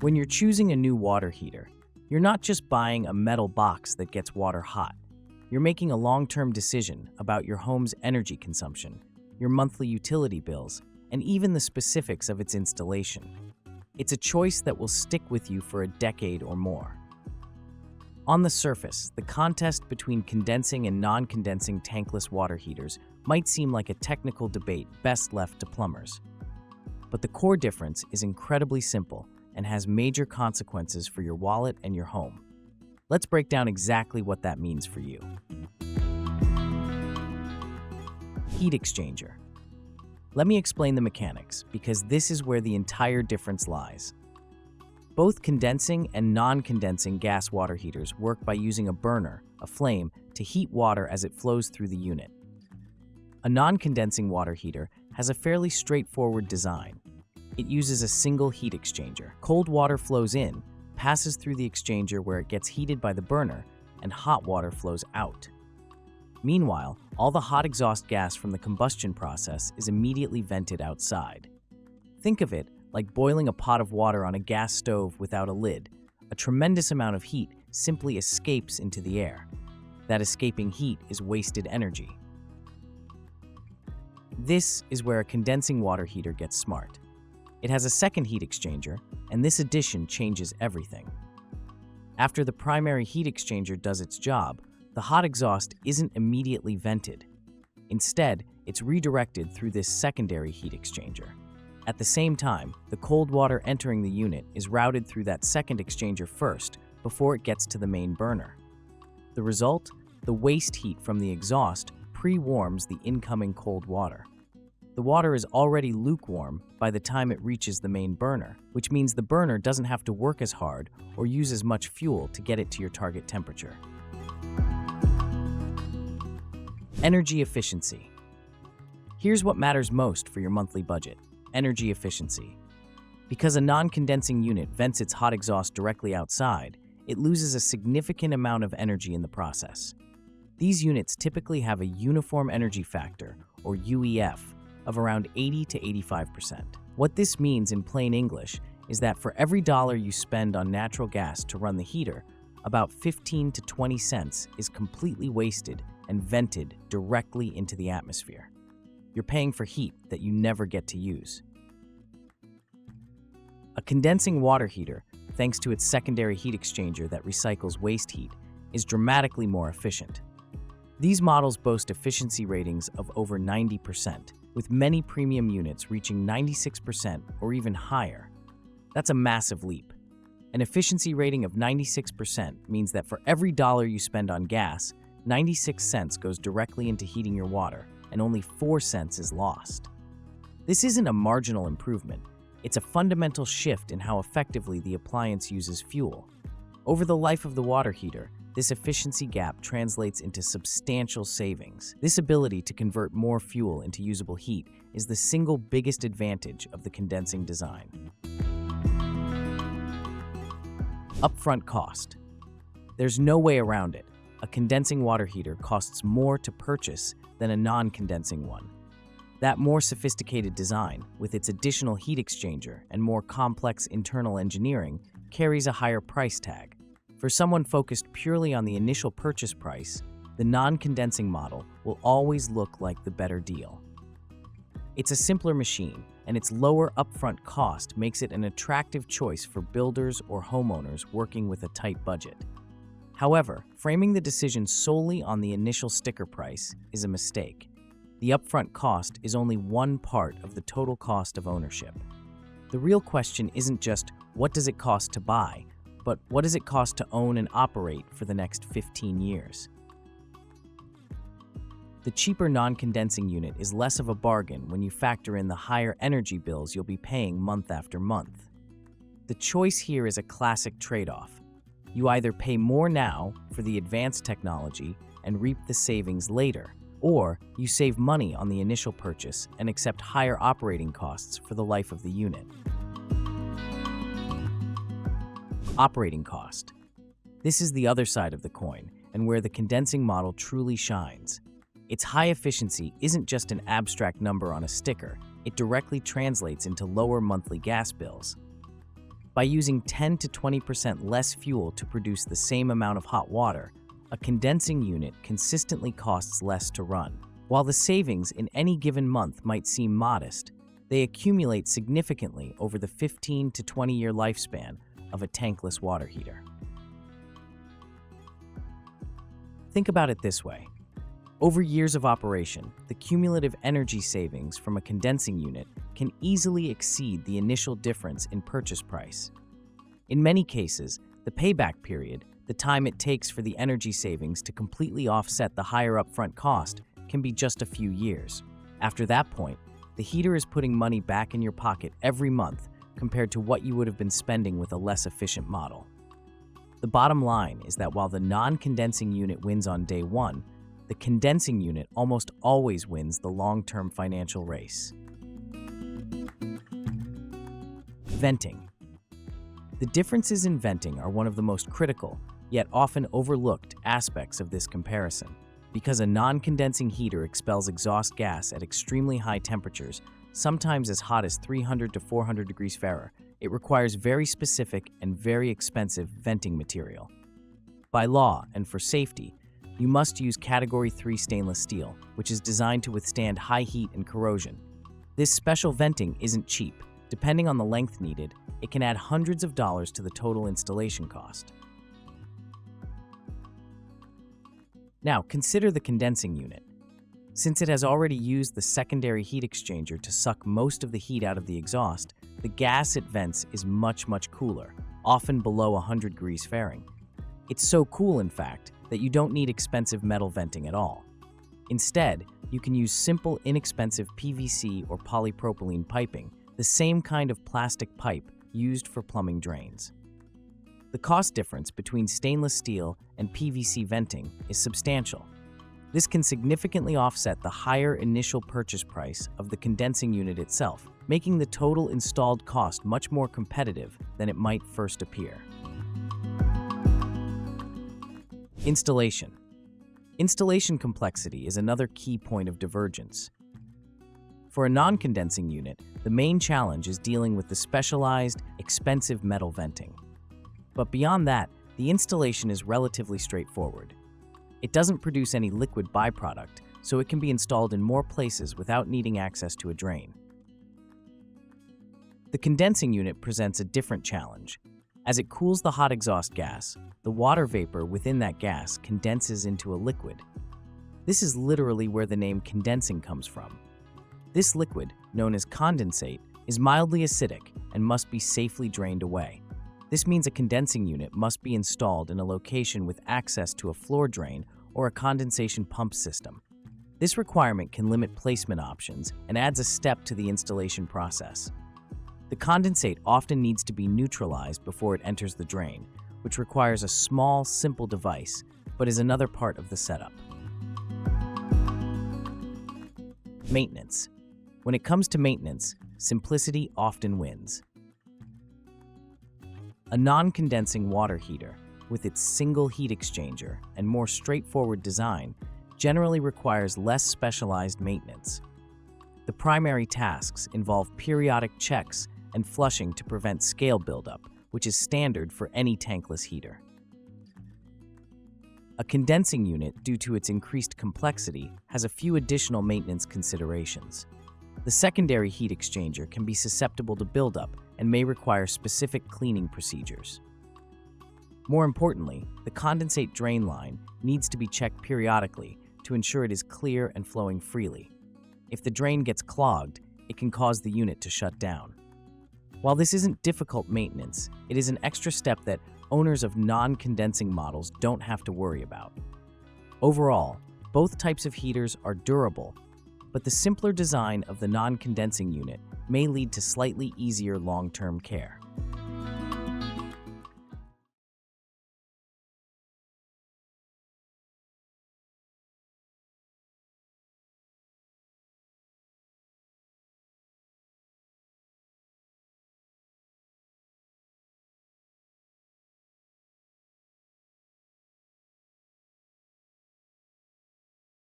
When you're choosing a new water heater, you're not just buying a metal box that gets water hot. You're making a long-term decision about your home's energy consumption, your monthly utility bills, and even the specifics of its installation. It's a choice that will stick with you for a decade or more. On the surface, the contest between condensing and non-condensing tankless water heaters might seem like a technical debate best left to plumbers. But the core difference is incredibly simple and has major consequences for your wallet and your home. Let's break down exactly what that means for you. Heat exchanger. Let me explain the mechanics, because this is where the entire difference lies. Both condensing and non-condensing gas water heaters work by using a burner, a flame, to heat water as it flows through the unit. A non-condensing water heater has a fairly straightforward design. It uses a single heat exchanger. Cold water flows in, passes through the exchanger where it gets heated by the burner, and hot water flows out. Meanwhile, all the hot exhaust gas from the combustion process is immediately vented outside. Think of it like boiling a pot of water on a gas stove without a lid. A tremendous amount of heat simply escapes into the air. That escaping heat is wasted energy. This is where a condensing water heater gets smart. It has a second heat exchanger, and this addition changes everything. After the primary heat exchanger does its job, the hot exhaust isn't immediately vented. Instead, it's redirected through this secondary heat exchanger. At the same time, the cold water entering the unit is routed through that second exchanger first before it gets to the main burner. The result? The waste heat from the exhaust pre-warms the incoming cold water. The water is already lukewarm by the time it reaches the main burner, which means the burner doesn't have to work as hard or use as much fuel to get it to your target temperature. Energy efficiency. Here's what matters most for your monthly budget: energy efficiency. Because a non-condensing unit vents its hot exhaust directly outside, it loses a significant amount of energy in the process. These units typically have a uniform energy factor, or UEF, of around 80 to 85%. What this means in plain English is that for every dollar you spend on natural gas to run the heater, about 15 to 20 cents is completely wasted and vented directly into the atmosphere. You're paying for heat that you never get to use. A condensing water heater, thanks to its secondary heat exchanger that recycles waste heat, is dramatically more efficient. These models boast efficiency ratings of over 90%, with many premium units reaching 96% or even higher. That's a massive leap. An efficiency rating of 96% means that for every dollar you spend on gas, 96 cents goes directly into heating your water, and only 4 cents is lost. This isn't a marginal improvement. It's a fundamental shift in how effectively the appliance uses fuel. Over the life of the water heater, this efficiency gap translates into substantial savings. This ability to convert more fuel into usable heat is the single biggest advantage of the condensing design. Upfront cost. There's no way around it. A condensing water heater costs more to purchase than a non-condensing one. That more sophisticated design, with its additional heat exchanger and more complex internal engineering, carries a higher price tag. For someone focused purely on the initial purchase price, the non-condensing model will always look like the better deal. It's a simpler machine, and its lower upfront cost makes it an attractive choice for builders or homeowners working with a tight budget. However, framing the decision solely on the initial sticker price is a mistake. The upfront cost is only one part of the total cost of ownership. The real question isn't just what does it cost to buy, but what does it cost to own and operate for the next 15 years? The cheaper non-condensing unit is less of a bargain when you factor in the higher energy bills you'll be paying month after month. The choice here is a classic trade-off. You either pay more now for the advanced technology and reap the savings later, or you save money on the initial purchase and accept higher operating costs for the life of the unit. Operating cost. This is the other side of the coin, and where the condensing model truly shines. Its high efficiency isn't just an abstract number on a sticker, it directly translates into lower monthly gas bills. By using 10 to 20% less fuel to produce the same amount of hot water, a condensing unit consistently costs less to run. While the savings in any given month might seem modest, they accumulate significantly over the 15 to 20-year lifespan of a tankless water heater. Think about it this way. Over years of operation, the cumulative energy savings from a condensing unit can easily exceed the initial difference in purchase price. In many cases, the payback period, the time it takes for the energy savings to completely offset the higher upfront cost, can be just a few years. After that point, the heater is putting money back in your pocket every month compared to what you would have been spending with a less efficient model. The bottom line is that while the non-condensing unit wins on day one, the condensing unit almost always wins the long-term financial race. Venting. The differences in venting are one of the most critical, yet often overlooked aspects of this comparison. Because a non-condensing heater expels exhaust gas at extremely high temperatures, sometimes as hot as 300 to 400 degrees Fahrenheit, it requires very specific and very expensive venting material. By law and for safety, you must use Category 3 stainless steel, which is designed to withstand high heat and corrosion. This special venting isn't cheap. Depending on the length needed, it can add hundreds of dollars to the total installation cost. Now, consider the condensing unit. Since it has already used the secondary heat exchanger to suck most of the heat out of the exhaust, the gas it vents is much cooler, often below 100 degrees Fahrenheit. It's so cool, in fact, that you don't need expensive metal venting at all. Instead, you can use simple, inexpensive PVC or polypropylene piping, the same kind of plastic pipe used for plumbing drains. The cost difference between stainless steel and PVC venting is substantial. This can significantly offset the higher initial purchase price of the condensing unit itself, making the total installed cost much more competitive than it might first appear. Installation. Installation complexity is another key point of divergence. For a non-condensing unit, the main challenge is dealing with the specialized, expensive metal venting. But beyond that, the installation is relatively straightforward. It doesn't produce any liquid byproduct, so it can be installed in more places without needing access to a drain. The condensing unit presents a different challenge. As it cools the hot exhaust gas, the water vapor within that gas condenses into a liquid. This is literally where the name condensing comes from. This liquid, known as condensate, is mildly acidic and must be safely drained away. This means a condensing unit must be installed in a location with access to a floor drain or a condensation pump system. This requirement can limit placement options and adds a step to the installation process. The condensate often needs to be neutralized before it enters the drain, which requires a small, simple device, but is another part of the setup. Maintenance. When it comes to maintenance, simplicity often wins. A non-condensing water heater, with its single heat exchanger and more straightforward design, generally requires less specialized maintenance. The primary tasks involve periodic checks and flushing to prevent scale buildup, which is standard for any tankless heater. A condensing unit, due to its increased complexity, has a few additional maintenance considerations. The secondary heat exchanger can be susceptible to buildup and may require specific cleaning procedures. More importantly, the condensate drain line needs to be checked periodically to ensure it is clear and flowing freely. If the drain gets clogged, it can cause the unit to shut down. While this isn't difficult maintenance, it is an extra step that owners of non-condensing models don't have to worry about. Overall, both types of heaters are durable, but the simpler design of the non-condensing unit may lead to slightly easier long-term care.